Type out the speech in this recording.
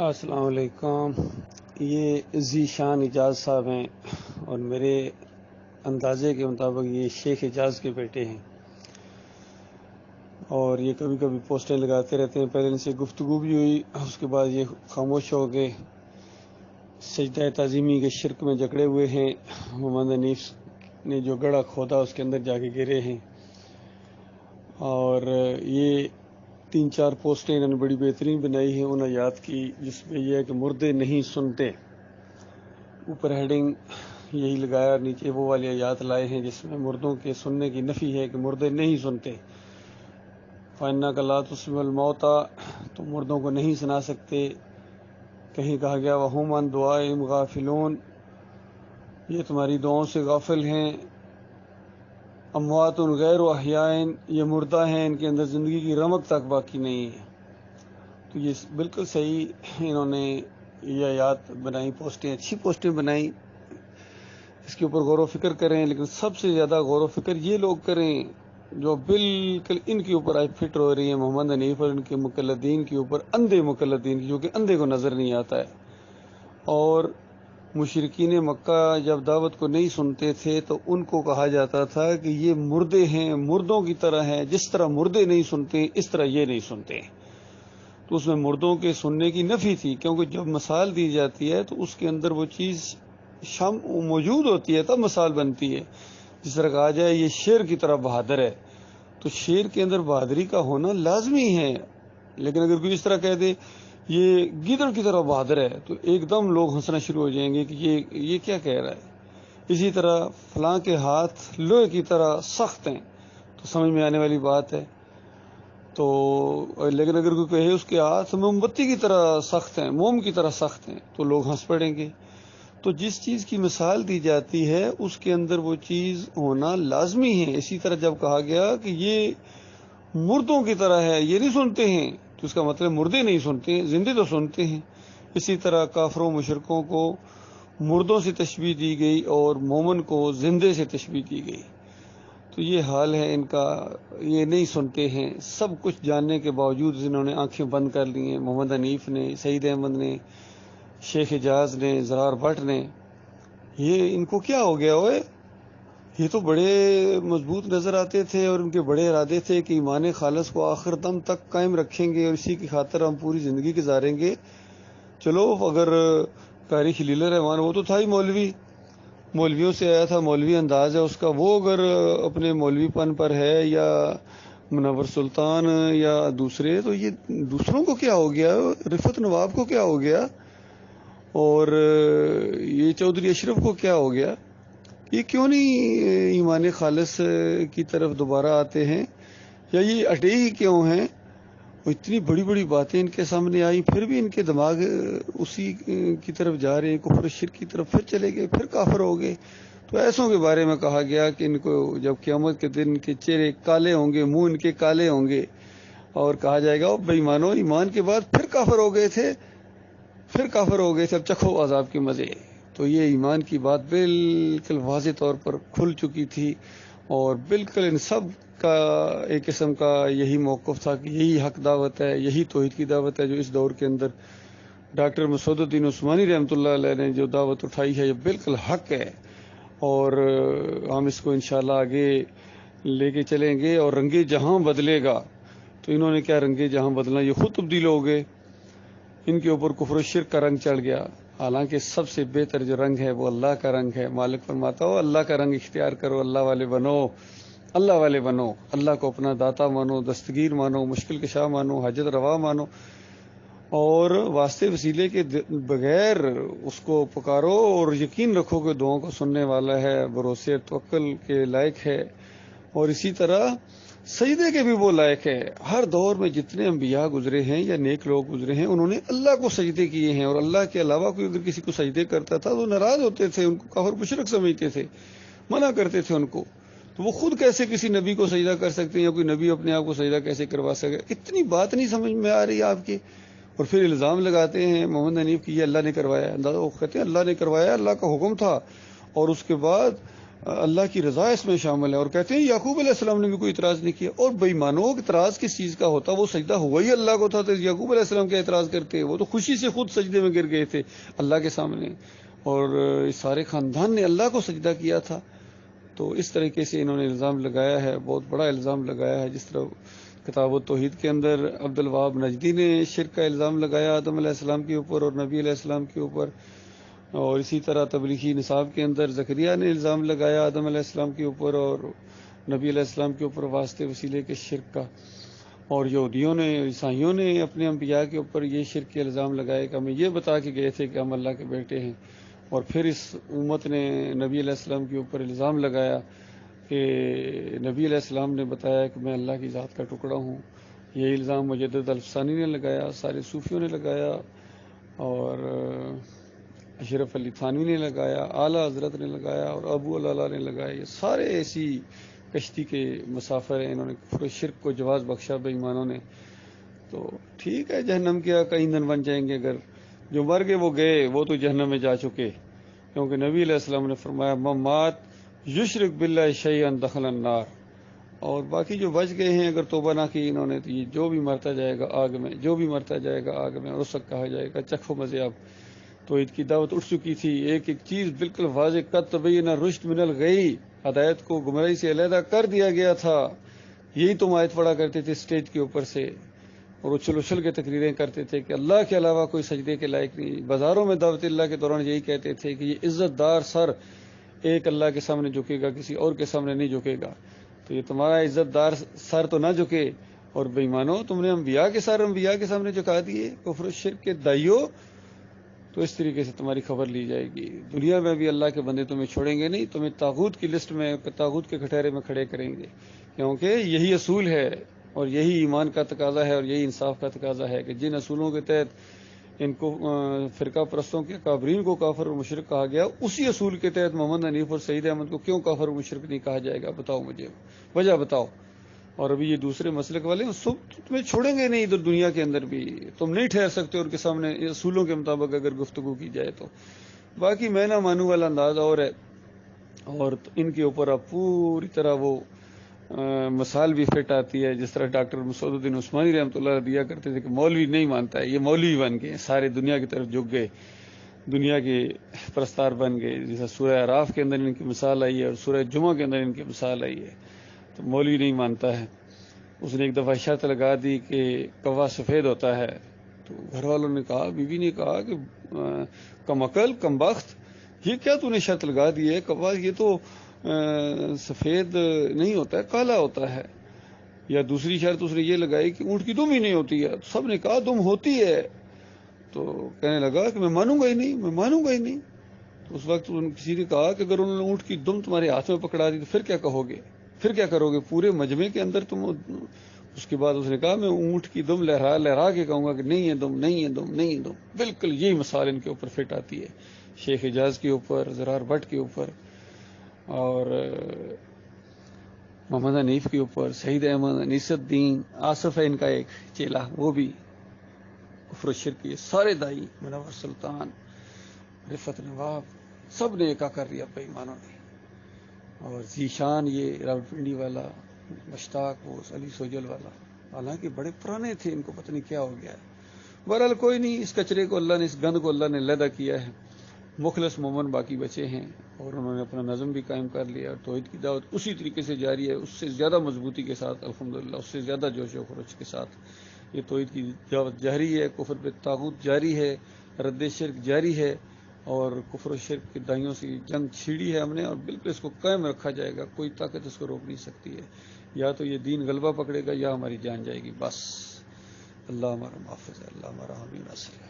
السلام علیکم۔ یہ ذیشان اجاز صاحب ہیں اور میرے اندازے کے مطابق یہ شیخ اجاز کے بیٹے ہیں، اور یہ کبھی کبھی پوسٹیں لگاتے رہتے ہیں۔ پہلے ان سے گفتگو بھی ہوئی، اس کے بعد یہ خاموش ہو گئے، سجدہ تعظیمی کے شرک میں جکڑے ہوئے ہیں۔ محمد حنیف نے جو گڑھا کھودا اس کے اندر جا کے گرے ہیں، اور یہ 3-4 پوسٹیں انہوں نے بڑی بہترین بنائی ہیں ان آیات کی، جس میں یہ ہے کہ مردے نہیں سنتے۔ اوپر ہیڈنگ یہی لگایا، نیچے وہ والی آیات لائے ہیں جس میں مردوں کے سننے کی نفی ہے کہ مردے نہیں سنتے۔ فَإِنَّكَ لَا تُسْمِعُ الْمَوْتَىٰ، تو مردوں کو نہیں سنا سکتے۔ کہیں کہا گیا وَهُمْ عَنْ دُعَائِهِمْ غَافِلُونَ، یہ تمہاری دعاؤں سے غافل ہیں۔ اموات غیر احیاء، یہ مردہ ہیں، ان کے اندر زندگی کی رمق تک باقی نہیں ہے۔ تو یہ بالکل صحیح انہوں نے یہ آیات بنائی، پوسٹیں اچھی پوسٹیں بنائیں، اس کے اوپر غور و فکر کریں، لیکن سب سے زیادہ غور و فکر یہ لوگ کریں جو بالکل ان کے اوپر آج فٹ ہو رہی ہیں، محمد حنیف اور ان کے مقلدین کے اوپر، اندھے مقلدین کی، جو کہ اندھے کو نظر نہیں آتا ہے۔ اور مشرکین مکہ جب دعوت کو نہیں سنتے تھے تو ان کو کہا جاتا تھا کہ یہ مردے ہیں، مردوں کی طرح ہیں، جس طرح مردے نہیں سنتے اس طرح یہ نہیں سنتے۔ تو اس میں مردوں کے سننے کی نفی تھی، کیونکہ جب مثال دی جاتی ہے تو اس کے اندر وہ چیز موجود ہوتی ہے، تب مثال بنتی ہے۔ جس طرح کہا جائے یہ شیر کی طرح بہادر ہے، تو شیر کے اندر بہادری کا ہونا لازمی ہے، لیکن اگر کوئی اس طرح کہہ دے یہ گیدڑ کی طرح بہادر ہے تو ایک دم لوگ ہنسنا شروع ہو جائیں گے کہ یہ کیا کہہ رہا ہے۔ اسی طرح فلاں کے ہاتھ لوہے کی طرح سخت ہیں، تو سمجھ میں آنے والی بات ہے۔ تو لیکن اگر کوئی کہے اس کے ہاتھ موم بتی کی طرح سخت ہیں، موم کی طرح سخت ہیں، تو لوگ ہنس پڑیں گے۔ تو جس چیز کی مثال دی جاتی ہے اس کے اندر وہ چیز ہونا لازمی ہے۔ اسی طرح جب کہا گیا کہ یہ مردوں کی طرح ہے، یہ نہیں سنتے ہیں، تو اس کا مطلب مردے نہیں سنتے، زندے تو سنتے ہیں۔ اسی طرح کافروں مشرکوں کو مردوں سے تشبیہ دی گئی اور مومن کو زندے سے تشبیہ دی گئی۔ تو یہ حال ہے ان کا، یہ نہیں سنتے ہیں۔ سب کچھ جاننے کے باوجود انہوں نے آنکھیں بند کر لی ہیں، محمد حنیف نے، سعید احمد نے، شیخ اجاز نے، زرار بٹ نے۔ یہ ان کو کیا ہو گیا ہوئے؟ یہ تو بڑے مضبوط نظر آتے تھے اور ان کے بڑے ارادے تھے کہ ایمان خالص کو آخر دم تک قائم رکھیں گے اور اسی کی خاطر ہم پوری زندگی گزاریں گے۔ چلو اگر قاری خلیل الرحمن، وہ تو تھا ہی مولوی، مولویوں سے آیا تھا، مولوی انداز ہے اس کا، وہ اگر اپنے مولوی پن پر ہے، یا منور سلطان یا دوسرے، تو یہ دوسروں کو کیا ہو گیا؟ رفت نواب کو کیا ہو گیا؟ اور یہ چودھری اشرف کو کیا ہو گیا؟ یہ کیوں نہیں ایمان خالص کی طرف دوبارہ آتے ہیں، یا یہ اٹے ہی کیوں ہیں؟ وہ اتنی بڑی بڑی باتیں ان کے سامنے آئیں، پھر بھی ان کے دماغ اسی کی طرف جا رہے ہیں، کفر شرک کی طرف، پھر چلے گئے، پھر کافر ہو گئے۔ تو ایسوں کے بارے میں کہا گیا کہ ان کو جب قیامت کے دن کے چہرے کالے ہوں گے، منہ ان کے کالے ہوں گے، اور کہا جائے گا بے ایمانو، ایمان کے بعد پھر کافر ہو گئے تھے، اب چکھو عذاب کے مزے۔ تو یہ ایمان کی بات بالکل واضح طور پر کھل چکی تھی، اور بالکل ان سب کا ایک قسم کا یہی موقف تھا کہ یہی حق دعوت ہے، یہی توحید کی دعوت ہے جو اس دور کے اندر ڈاکٹر مسعود الدین عثمانی رحمۃ اللہ علیہ نے جو دعوت اٹھائی ہے، یہ بالکل حق ہے، اور ہم اس کو انشاءاللہ آگے لے کے چلیں گے، اور رنگ جہاں بدلے گا۔ تو انہوں نے کیا رنگ جہاں بدلنا، یہ خود تبدیل ہو گئے، ان کے اوپر کفر و شرک کا رنگ چڑھ گیا، حالانکہ سب سے بہتر جو رنگ ہے وہ اللہ کا رنگ ہے۔ مالک فرماتا ہو اللہ کا رنگ اختیار کرو، اللہ والے بنو، اللہ والے بنو، اللہ کو اپنا داتا مانو، دستگیر مانو، مشکل کشا مانو، حاجت روا مانو، اور واسطے وسیلے کے بغیر اس کو پکارو، اور یقین رکھو کہ دعاؤں کو سننے والا ہے، بھروسے توکل کے لائق ہے، اور اسی طرح سجدے کے بھی وہ لائق ہے۔ ہر دور میں جتنے انبیاء گزرے ہیں یا نیک لوگ گزرے ہیں، انہوں نے اللہ کو سجدے کیے ہیں، اور اللہ کے علاوہ کوئی اگر کسی کو سجدے کرتا تھا تو ناراض ہوتے تھے، ان کو کافر مشرک سمجھتے تھے، منع کرتے تھے ان کو۔ تو وہ خود کیسے کسی نبی کو سجدہ کر سکتے ہیں، یا کوئی نبی اپنے آپ کو سجدہ کیسے کروا سکے؟ اتنی بات نہیں سمجھ میں آ رہی آپ کی، اور پھر الزام لگاتے ہیں محمد حنیف کی یہ اللہ نے کروایا۔ وہ کہتے ہیں اللہ نے کروایا، اللہ کا حکم تھا، اور اس کے بعد اللہ کی رضا اس میں شامل ہے. اور کہتے ہیں یعقوب علیہ السلام نے بھی کوئی اعتراض نہیں کیا. اور بے ایمانوں اعتراض کس چیز کا ہوتا؟ وہ سجدہ ہوا ہی اللہ کو تھا، تو یعقوب علیہ السلام کیا اعتراض کرتے؟ وہ تو خوشی سے خود سجدے میں گر گئے تھے اللہ کے سامنے، اور اس سارے خاندان نے اللہ کو سجدہ کیا تھا. تو اس طریقے سے انہوں نے الزام لگایا ہے، بہت بڑا الزام لگایا ہے. جس طرح کتاب التوحید کے اندر عبد الوہاب نجدی نے شرک کا الزام لگایا آدم علیہ السلام کے اوپر اور نبی علیہ السلام کے اوپر، اور اسی طرح تبلیغی نصاب کے اندر زکریا نے الزام لگایا آدم علیہ السلام کے اوپر اور نبی علیہ السلام کے اوپر واسطے وسیلے کے شرک کا. اور یہودیوں نے، عیسائیوں نے اپنے انبیاء کے اوپر یہ شرک کے الزام لگائے کہ ہمیں یہ بتا کے گئے تھے کہ ہم اللہ کے بیٹے ہیں. اور پھر اس امت نے نبی علیہ السلام کے اوپر الزام لگایا کہ نبی علیہ السلام نے بتایا کہ میں اللہ کی ذات کا ٹکڑا ہوں. یہ الزام مجدد الفسانی نے لگایا، سارے صوفیوں نے لگایا، اور اشرف علی تھانوی نے لگایا، اعلیٰ حضرت نے لگایا، اور ابو العلا نے لگایا. یہ سارے ایسی کشتی کے مسافر ہیں، انہوں نے کفر و شرک کو جواز بخشا بے ایمانوں نے. تو ٹھیک ہے، جہنم کیا کئی دن بن جائیں گے، اگر جو مر گئے وہ گئے، وہ تو جہنم میں جا چکے. کیونکہ نبی علیہ السلام نے فرمایا ممات یشرک باللہ شیئا دخل النار. اور باقی جو بچ گئے ہیں اگر توبہ نہ کی انہوں نے، تو یہ جو بھی مرتا جائے گا آگ میں، جو بھی مرتا جائے گا آگ میں. اور اس وقت کہا جائے گا چکھو مزے اب. توحید کی دعوت اٹھ چکی تھی، ایک ایک چیز بالکل واضح، قد تبین الرشد من الغی، ہدایت کو گمراہی سے علیحدہ کر دیا گیا تھا. یہی تم آیت پڑھا کرتے تھے اسٹیج کے اوپر سے، اور اچھل اچھل کے تقریریں کرتے تھے کہ اللہ کے علاوہ کوئی سجدے کے لائق نہیں. بازاروں میں دعوت اللہ کے دوران یہی کہتے تھے کہ یہ عزت دار سر ایک اللہ کے سامنے جھکے گا، کسی اور کے سامنے نہیں جھکے گا. تو یہ تمہارا عزت دار سر تو نہ جھکے. اور بے ایمانو، تم نے انبیاء کے سر انبیاء کے سامنے جھکا دیے، کفر و شرک کے دائیو. تو اس طریقے سے تمہاری خبر لی جائے گی. دنیا میں بھی اللہ کے بندے تمہیں چھوڑیں گے نہیں، تمہیں طاغوت کی لسٹ میں، طاغوت کے کٹہرے میں کھڑے کریں گے. کیونکہ یہی اصول ہے، اور یہی ایمان کا تقاضا ہے، اور یہی انصاف کا تقاضا ہے کہ جن اصولوں کے تحت ان کو فرقہ پرستوں کے کافرین کو کافر و مشرک کہا گیا، اسی اصول کے تحت محمد حنیف اور سعید احمد کو کیوں کافر و مشرک نہیں کہا جائے گا؟ بتاؤ مجھے، وجہ بتاؤ. اور ابھی یہ دوسرے مسلک والے سب تمہیں چھوڑیں گے نہیں ادھر دنیا کے اندر بھی، تم نہیں ٹھہر سکتے ان کے سامنے اصولوں کے مطابق اگر گفتگو کی جائے تو. باقی میں نہ مانوں والا انداز اور ہے، اور ان کے اوپر اب پوری طرح وہ مثال بھی فٹ آتی ہے. جس طرح ڈاکٹر مسعود الدین عثمانی رحمۃ اللہ دیا کرتے تھے کہ مولوی نہیں مانتا ہے، یہ مولوی بن گئے، سارے دنیا کی طرف جھک گئے، دنیا کے پرستار بن گئے. جیسا سورہ اعراف کے اندر ان کی مثال آئی ہے، اور سورہ جمعہ کے اندر ان کی مثال آئی ہے. تو مولوی نہیں مانتا ہے. اس نے ایک دفعہ شرط لگا دی کہ کوا سفید ہوتا ہے. تو گھر والوں نے کہا، بیوی نے کہا کہ کم عقل کم بخت، یہ کیا تو نے شرط لگا دی ہے؟ کوا یہ تو سفید نہیں ہوتا ہے، کالا ہوتا ہے. یا دوسری شرط اس نے یہ لگائی کہ اونٹ کی دم ہی نہیں ہوتی ہے. سب نے کہا دم ہوتی ہے. تو کہنے لگا کہ میں مانوں گا ہی نہیں، میں مانوں گا ہی نہیں. تو اس وقت کسی نے کہا کہ اگر انہوں نے اونٹ کی دم تمہارے ہاتھ میں پکڑا دی تو پھر کیا کہو گے، پھر کیا کرو گے پورے مجمع کے اندر تم؟ اس کے بعد اس نے کہا میں اونٹ کی دم لہرا لہرا کے کہوں گا کہ نہیں ہے دم، نہیں ہے دم، نہیں ہے دم. بالکل یہی مثال ان کے اوپر فٹ آتی ہے، شیخ حجاز کے اوپر، زرار بٹ کے اوپر، اور محمد حنیف کے اوپر، سعید احمد، انیس الدین، آصف ہے ان کا ایک چیلا، وہ بھی کفر و شرک. یہ سارے دائی، منور سلطان، رفت نواب، سب نے ایکا کر دیا بے ایمانوں نے. اور ذیشان یہ راولپنڈی والا، مشتاق وہ علی سوجل والا، حالانکہ بڑے پرانے تھے، ان کو پتہ نہیں کیا ہو گیا ہے. بہرحال کوئی نہیں، اس کچرے کو اللہ نے، اس گند کو اللہ نے علیحدہ کیا ہے. مخلص مومن باقی بچے ہیں، اور انہوں نے اپنا نظم بھی قائم کر لیا. اور توحید کی دعوت اسی طریقے سے جاری ہے، اس سے زیادہ مضبوطی کے ساتھ الحمدللہ، اس سے زیادہ جوش و خروش کے ساتھ یہ توحید کی دعوت جاری ہے. کفر پہ طاغوت جاری ہے، رد شرک جاری ہے، اور کفر و شرک کے دائیوں سے جنگ چھیڑی ہے ہم نے، اور بالکل اس کو قائم رکھا جائے گا. کوئی طاقت اس کو روک نہیں سکتی ہے. یا تو یہ دین غلبہ پکڑے گا یا ہماری جان جائے گی. بس اللہ ہمارا محافظ ہے، اللہ ہمارا حامی ناصر ہے.